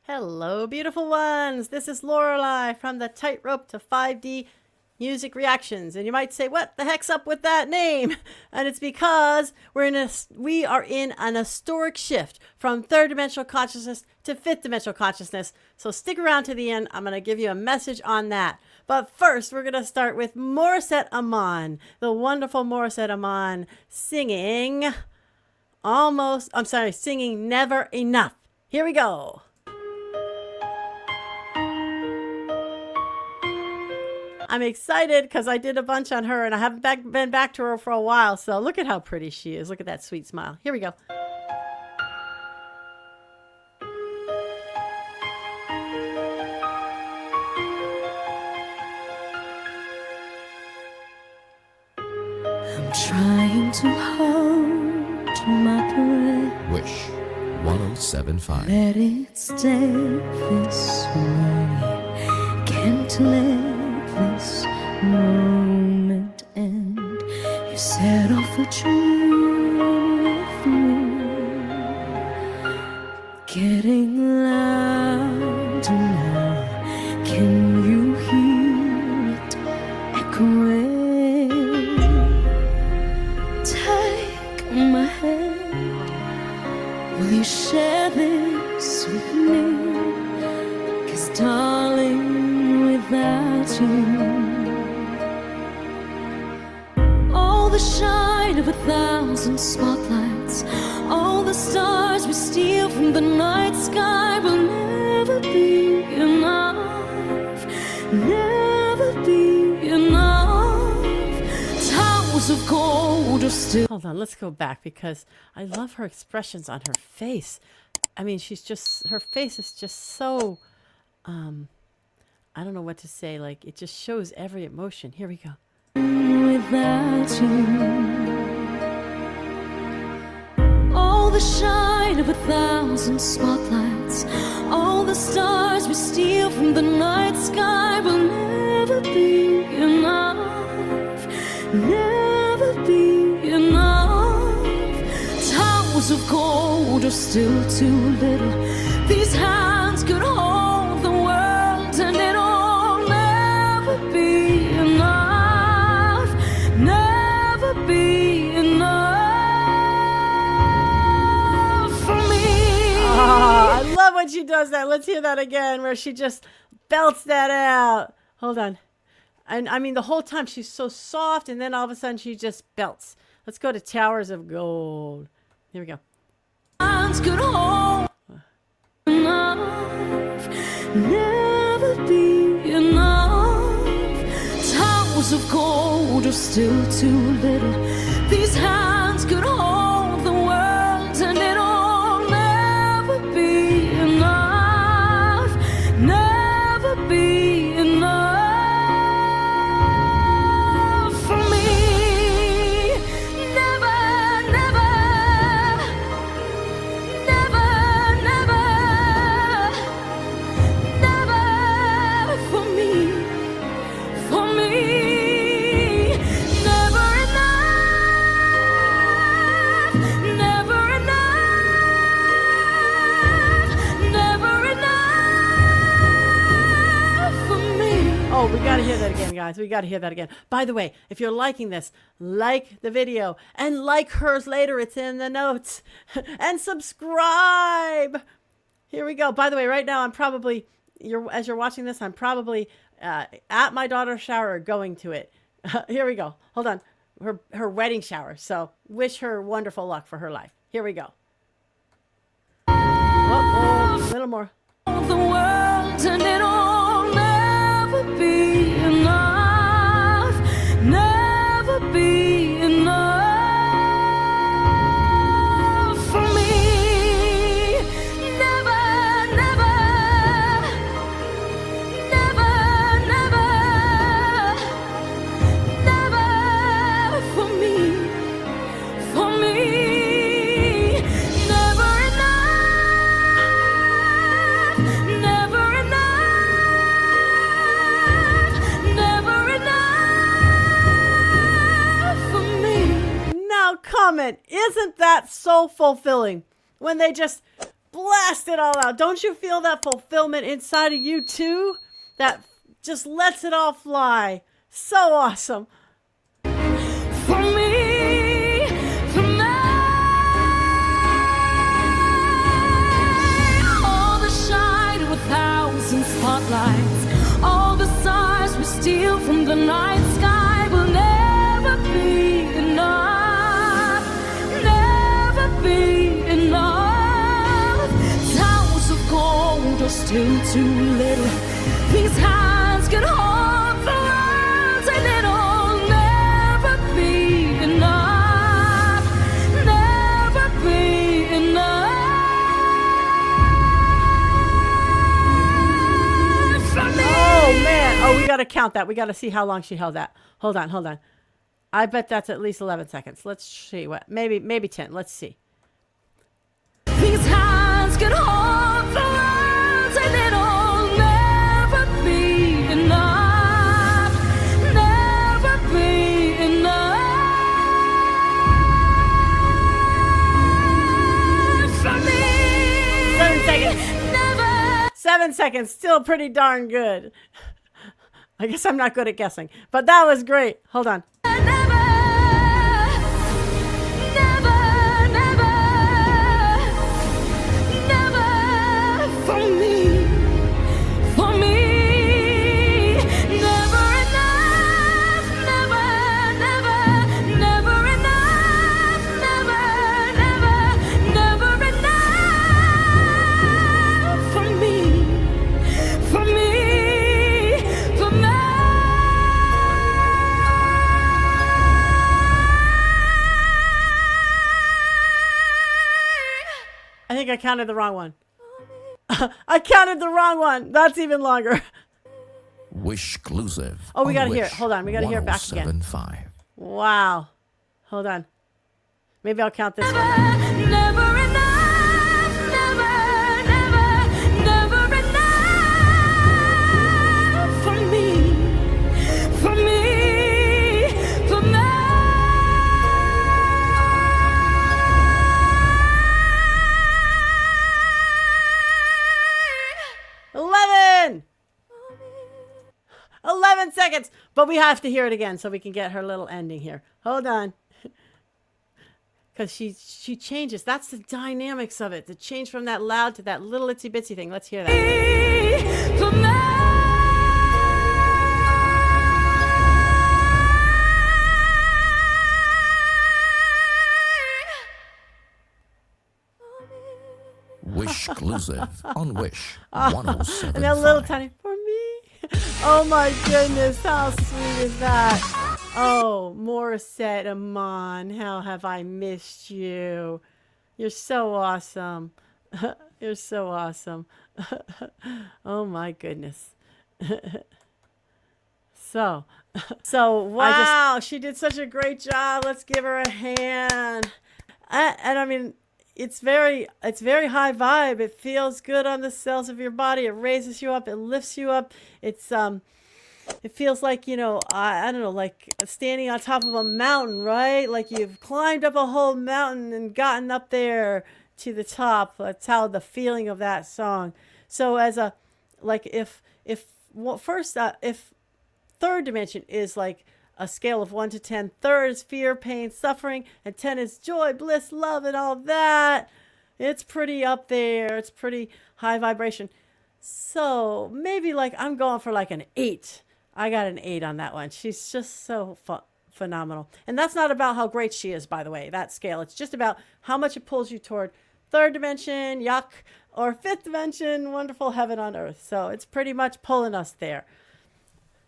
Hello, beautiful ones. This is Lorelei from the Tightrope to 5D Music Reactions. And you might say, what the heck's up with that name? And it's because we are in an historic shift from third dimensional consciousness to fifth dimensional consciousness. So stick around to the end. I'm going to give you a message on that. But first, we're going to start with Morissette Amon, the wonderful Morissette Amon singing singing Never Enough. Here we go. I'm excited because I did a bunch on her and I haven't been back to her for a while. So look at how pretty she is. Look at that sweet smile. Here we go. I'm trying to hold my breath. Wish 1075. Let it stay this way. Can't let this moment end. You set off a dream with me, getting louder now. Can you hear it echoing? Take my hand. Will you share this with me? 'Cause darling, without you, all the shine of 1,000 spotlights, all the stars we steal from the night sky will never be enough, never be enough. Towers of gold are still. Hold on, let's go back because I love her expressions on her face. I mean, her face is just so, I don't know what to say. Like, it just shows every emotion. Here we go. Without you, all the shine of 1,000 spotlights, all the stars we steal from the night sky will never be enough, never be enough. Towers of gold are still too little. These hands could hold the world and it'll never be enough, never be enough for me. I love when she does that. Let's hear that again, where she just belts that out. Hold on. And I mean, the whole time she's so soft, and then all of a sudden she just belts. Let's go to Towers of Gold. Here we go. Hands could hold enough, never be enough. Towers of gold are still too little. These hands could hold the world and it'll never be enough, never be enough for me. Never, never, never, never, never for me, for me. Never enough, never enough, never enough for me. Oh, we got to hear that again, guys. We got to hear that again. By the way, if you're liking this, like the video and like hers later. It's in the notes. And subscribe. Here we go. By the way, right now I'm probably, as you're watching this, I'm probably at my daughter's shower going to it. Here we go. Hold on. Her wedding shower. So wish her wonderful luck for her life. Here we go. Oh, a little more. The world and it'll never be enough, never be enough for me. Never, never, never, never, never for me, for me. Never enough, never enough, never enough for me. Now comment. Isn't that so fulfilling? When they just blast it all out. Don't you feel that fulfillment inside of you too? That just lets it all fly. So awesome. For me, for me. All the shine of 1,000 spotlights, all the stars we steal from the night sky will never be enough, never be enough. Towers of gold are still too little. These hands can hold the world, and it'll never be enough, never be enough for me. Oh, man. Oh, we got to count that. We got to see how long she held that. Hold on, hold on. I bet that's at least 11 seconds. Let's see what. Maybe 10. Let's see. These hands can hold the world, and it'll never be enough, never be enough for me. 7 seconds. Never. 7 seconds. Still pretty darn good. I guess I'm not good at guessing, but that was great. Hold on. I think I counted the wrong one. I counted the wrong one. That's even longer. Wishclusive. Oh, we gotta on hear it. Wish Hold on, we gotta hear it back again. 1075. Wow. Hold on. Maybe I'll count this one. Never enough, never, never, never enough for me, for me, for me. 11 seconds. But we have to hear it again so we can get her little ending here. Hold on. Because she changes. That's the dynamics of it. The change from that loud to that little itsy bitsy thing. Let's hear that. For me. Wishclusive on Wish 1075. And that little tiny, for me. Oh my goodness, how sweet is that? Oh, Morissette, Amon, how have I missed you? You're so awesome. You're so awesome. Oh my goodness. So wow, she did such a great job. Let's give her a hand. And I mean, it's very high vibe. It feels good on the cells of your body. It raises you up. It lifts you up. It's it feels like, you know, I don't know, like standing on top of a mountain, right? Like you've climbed up a whole mountain and gotten up there to the top. That's how the feeling of that song. So as a, like if third dimension is like a scale of 1 to 10. Third is fear, pain, suffering, and 10 is joy, bliss, love, and all that. It's pretty up there. It's pretty high vibration. So maybe like I'm going for like an 8. I got an 8 on that one. She's just so phenomenal. And that's not about how great she is, by the way, that scale. It's just about how much it pulls you toward third dimension, yuck, or fifth dimension, wonderful heaven on earth. So it's pretty much pulling us there.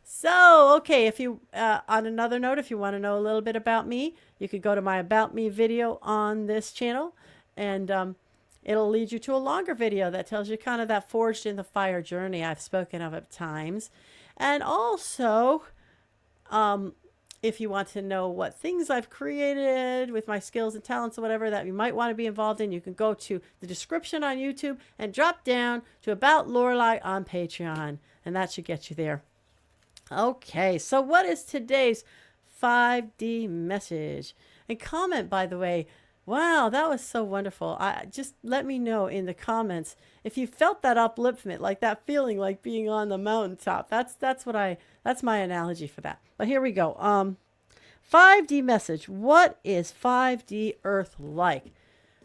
So, okay, if you, on another note, if you want to know a little bit about me, you could go to my About Me video on this channel, and it'll lead you to a longer video that tells you kind of that forged in the fire journey I've spoken of at times. And also, if you want to know what things I've created with my skills and talents or whatever that you might want to be involved in, you can go to the description on YouTube and drop down to About Lorelei on Patreon, and that should get you there. Okay, so what is today's 5D message? And comment, by the way, Wow, that was so wonderful. I just let me know in the comments if you felt that upliftment, like that feeling like being on the mountaintop. That's my analogy for that. But here we go. 5D message. What is 5D Earth like?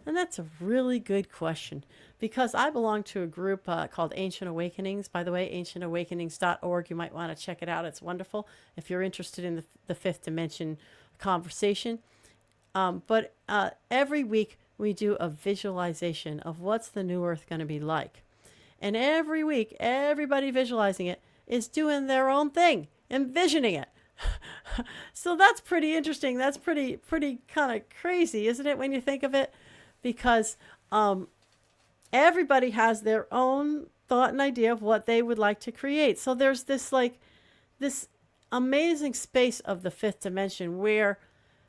And that's a really good question because I belong to a group called Ancient Awakenings. By the way, ancientawakenings.org. You might want to check it out. It's wonderful if you're interested in the fifth dimension conversation. But every week we do a visualization of what's the new Earth going to be like. And every week, everybody visualizing it is doing their own thing, envisioning it. So that's pretty interesting. That's pretty kind of crazy, isn't it, when you think of it? Because everybody has their own thought and idea of what they would like to create. So there's this amazing space of the fifth dimension where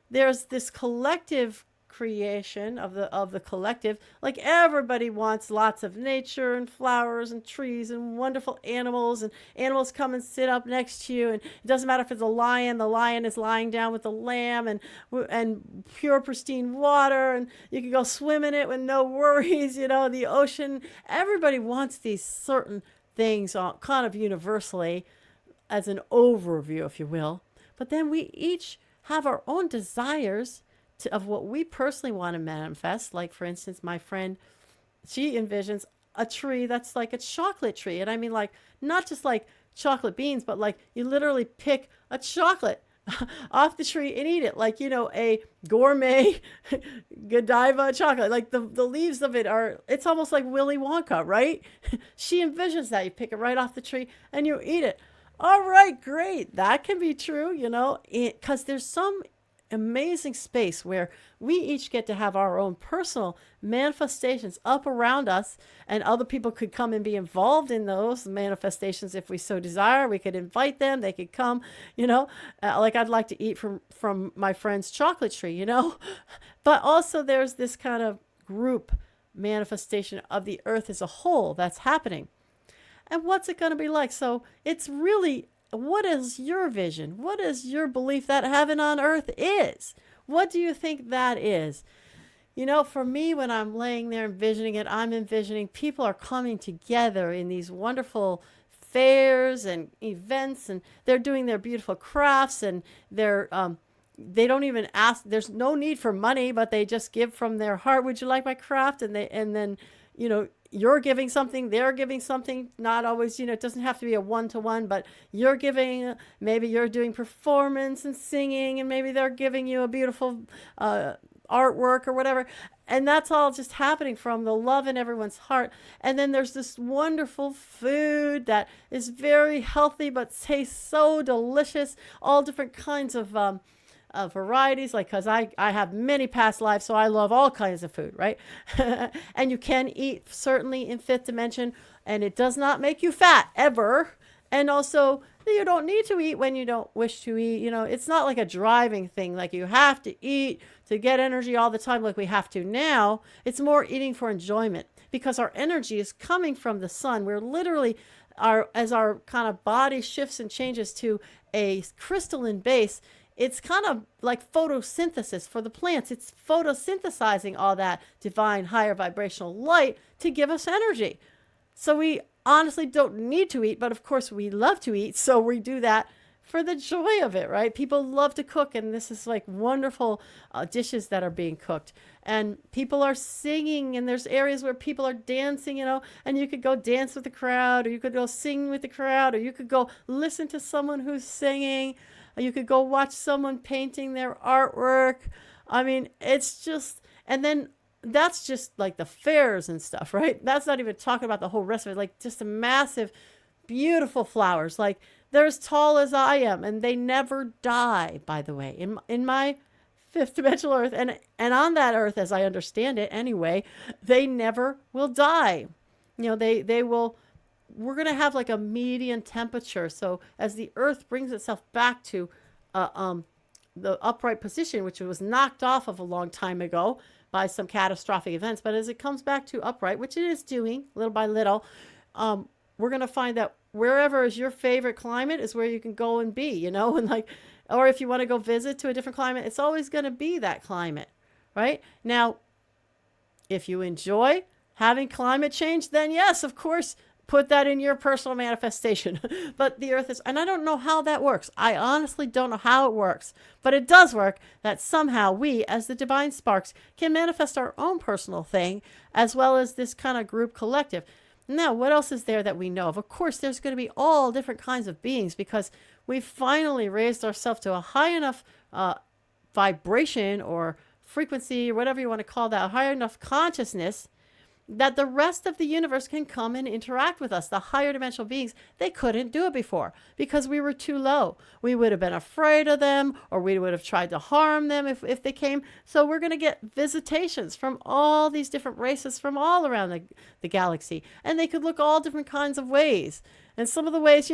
there's this collective creation of the collective. Like everybody wants lots of nature and flowers and trees and wonderful animals, and animals come and sit up next to you, and it doesn't matter if it's the lion is lying down with the lamb, and pure pristine water, and you can go swim in it with no worries, the ocean. Everybody wants these certain things kind of universally as an overview, if you will. But then we each have our own desires of what we personally want to manifest. Like, for instance, my friend, she envisions a tree that's like a chocolate tree. And I mean, like, not just like chocolate beans, but like you literally pick a chocolate off the tree and eat it. Like, a gourmet Godiva chocolate. Like the leaves of it it's almost like Willy Wonka, right? She envisions that. You pick it right off the tree and you eat it. All right, great. That can be true, because there's some amazing space where we each get to have our own personal manifestations up around us, and other people could come and be involved in those manifestations if we so desire. We could invite them. They could come, like I'd like to eat from my friend's chocolate tree, But also there's this kind of group manifestation of the earth as a whole that's happening. And what's it going to be like? So it's really, what is your vision? What is your belief that heaven on earth is? What do you think that is? For me, when I'm laying there envisioning it, I'm envisioning people are coming together in these wonderful fairs and events, and they're doing their beautiful crafts, and they don't even ask. There's no need for money, but they just give from their heart. Would you like my craft? And then you're giving something, they're giving something, not always, it doesn't have to be a one-to-one, but you're giving, maybe you're doing performance and singing, and maybe they're giving you a beautiful artwork or whatever. And that's all just happening from the love in everyone's heart. And then there's this wonderful food that is very healthy, but tastes so delicious, all different kinds of varieties, like, because I have many past lives, so I love all kinds of food, right? And you can eat certainly in fifth dimension, and it does not make you fat ever. And also, you don't need to eat when you don't wish to eat. It's not like a driving thing, like you have to eat to get energy all the time like we have to now. It's more eating for enjoyment, because our energy is coming from the sun. We're literally, as our kind of body shifts and changes to a crystalline base, it's kind of like photosynthesis for the plants. It's photosynthesizing all that divine higher vibrational light to give us energy. So we honestly don't need to eat, but of course we love to eat. So we do that for the joy of it, right? People love to cook, and this is like wonderful dishes that are being cooked. And people are singing, and there's areas where people are dancing, and you could go dance with the crowd, or you could go sing with the crowd, or you could go listen to someone who's singing. You could go watch someone painting their artwork. I mean, it's just, and then that's just like the fairs and stuff, right? That's not even talking about the whole rest of it. Like just a massive, beautiful flowers. Like they're as tall as I am, and they never die, by the way. In my fifth dimensional earth, and on that earth, as I understand it anyway, they never will die. They will. We're going to have like a median temperature. So as the earth brings itself back to the upright position, which was knocked off of a long time ago by some catastrophic events, but as it comes back to upright, which it is doing little by little, we're going to find that wherever is your favorite climate is where you can go and be, and like, or if you want to go visit to a different climate, it's always going to be that climate, right? Now, if you enjoy having climate change, then yes, of course, put that in your personal manifestation. But the earth is, and I don't know how that works. I honestly don't know how it works, but it does work that somehow we, as the divine sparks, can manifest our own personal thing as well as this kind of group collective. Now, what else is there that we know of? Of course, there's going to be all different kinds of beings because we've finally raised ourselves to a high enough vibration or frequency or whatever you want to call that, a high enough consciousness that the rest of the universe can come and interact with us. The higher dimensional beings, they couldn't do it before because we were too low. We would have been afraid of them, or we would have tried to harm them if they came. So we're going to get visitations from all these different races from all around the galaxy. And they could look all different kinds of ways. And some of the ways,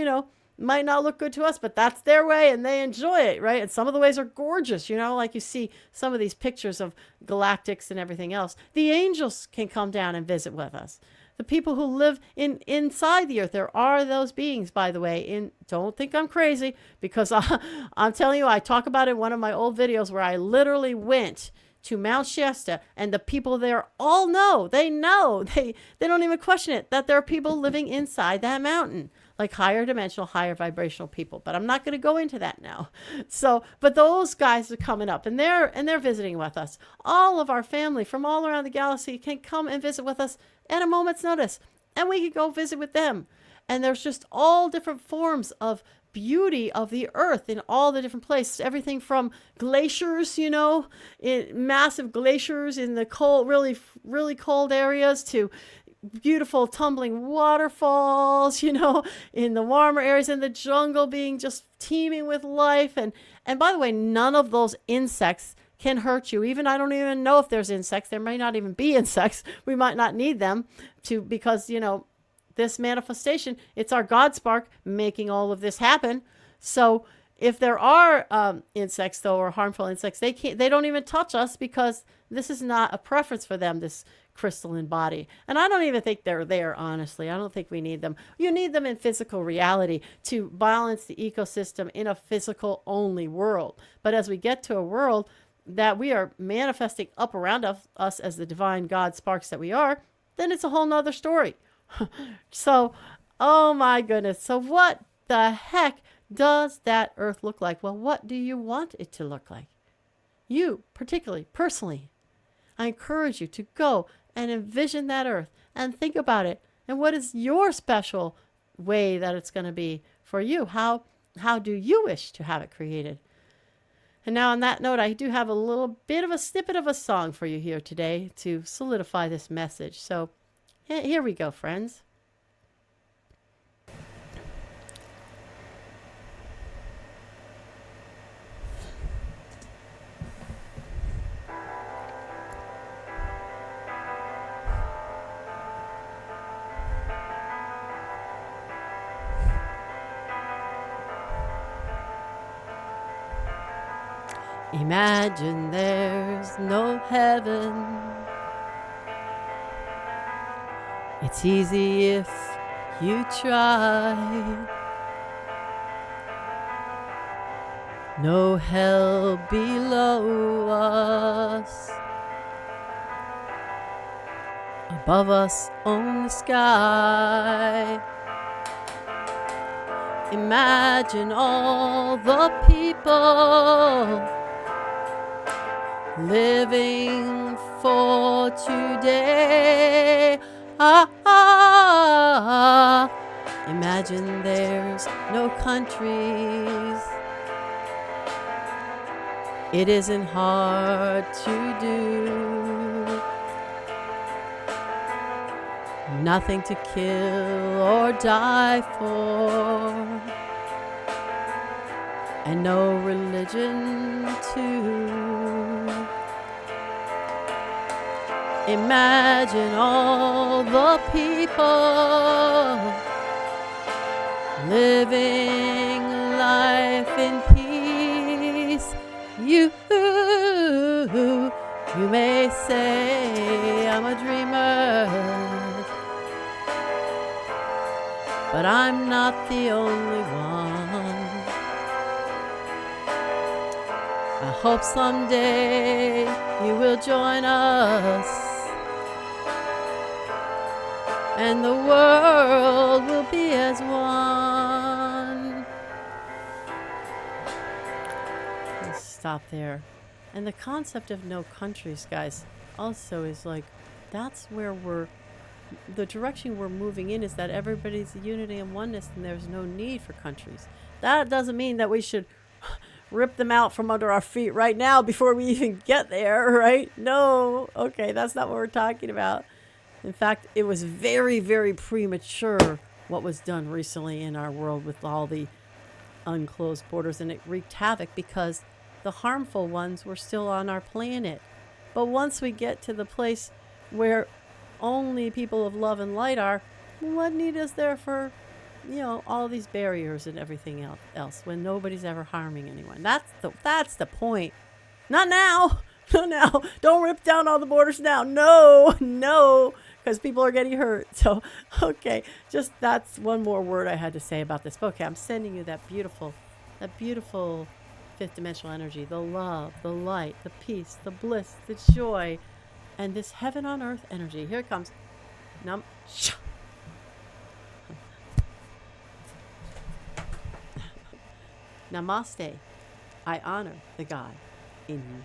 might not look good to us, but that's their way and they enjoy it, right? And some of the ways are gorgeous, like you see some of these pictures of galactics and everything else. The angels can come down and visit with us. The people who live inside the earth, there are those beings, by the way. Don't think I'm crazy, because I'm telling you, I talk about it in one of my old videos where I literally went to Mount Shasta, and the people there all know, they don't even question it, that there are people living inside that mountain, like higher dimensional, higher vibrational people. But I'm not going to go into that now. So, but those guys are coming up, and they're visiting with us. All of our family from all around the galaxy can come and visit with us at a moment's notice, and we can go visit with them. And there's just all different forms of beauty of the earth in all the different places. Everything from glaciers, massive glaciers in the cold, really, really cold areas, to beautiful tumbling waterfalls, in the warmer areas, in the jungle being just teeming with life. And by the way, none of those insects can hurt you. I don't even know if there's insects. There may not even be insects. We might not need them because, this manifestation, it's our God spark making all of this happen. So if there are insects, though, or harmful insects, they don't even touch us because this is not a preference for them, this crystalline body. And I don't even think they're there, honestly. I don't think we need them. You need them in physical reality to balance the ecosystem in a physical only world. But as we get to a world that we are manifesting up around us as the divine God sparks that we are, then it's a whole nother story. So, oh my goodness. So what the heck does that earth look like? Well, what do you want it to look like? You, particularly, personally, I encourage you to go and envision that earth and think about it. And what is your special way that it's going to be for you? How do you wish to have it created? And now on that note, I do have a little bit of a snippet of a song for you here today to solidify this message. So here we go, friends. Imagine there's no heaven. It's easy if you try. No hell below us. Above us on the sky. Imagine all the people living for today. Imagine there's no countries. It isn't hard to do. Nothing to kill or die for. And no religion too. Imagine all the people living life in peace. You may say I'm a dreamer, but I'm not the only one. I hope someday you will join us, and the world will be as one. Let's stop there. And the concept of no countries, guys, also is like, that's where the direction we're moving in is that everybody's unity and oneness, and there's no need for countries. That doesn't mean that we should rip them out from under our feet right now before we even get there, right? No. Okay, that's not what we're talking about. In fact, it was very, very premature what was done recently in our world with all the unclosed borders, and it wreaked havoc because the harmful ones were still on our planet. But once we get to the place where only people of love and light are, what need is there for, all these barriers and everything else when nobody's ever harming anyone? That's the point. Not now. Not now. Don't rip down all the borders now. No, because people are getting hurt. So, okay, just that's one more word I had to say about this book. Okay, I'm sending you that beautiful fifth dimensional energy, the love, the light, the peace, the bliss, the joy, and this heaven on earth energy. Here it comes. Namaste. I honor the God in you.